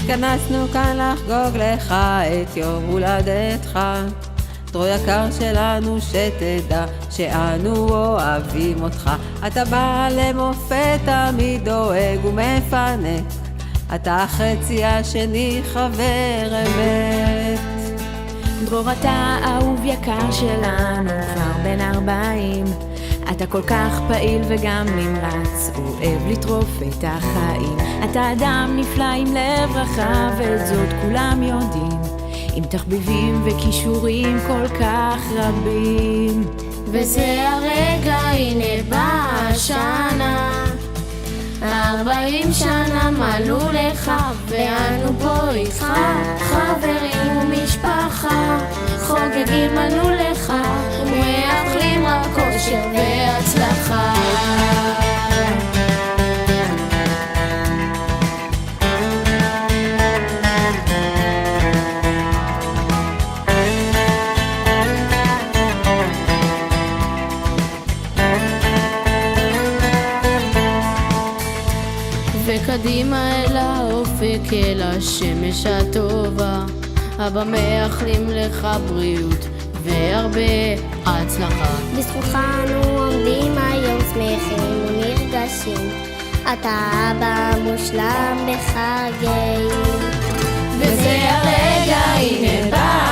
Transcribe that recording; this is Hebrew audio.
התכנסנו כאן לחגוג לך את יום הולדתך. דרור יקר שלנו, שתדע שאנו אוהבים אותך. אתה בא למופת, תמיד דואג ומפנק, אתה החצי השני, חבר אמת. דרור, אתה אהוב יקר שלנו, כבר בן 40. אתה כל כך פעיל וגם נמרץ, אוהב לטרוף את החיים. אתה אדם נפלא עם לב רחב, ואת זאת כולם יודעים, עם תחביבים וכישורים כל כך רבים. וזה הרגע, הנה באה השנה, 40 שנה מלאו לך, ואנו פה איתך, חברים ומשפחה, חוגגים אנו לך, ומאחלים רק אושר והצלחה. וקדימה אל האופק, אל השמש הטובה, אבא מאחלים לך בריאות והרבה הצלחה. בזכותך אנו עומדים היום שמחים ונרגשים, אתה אבא מושלם בחגים. וזה הרגע, הנה בא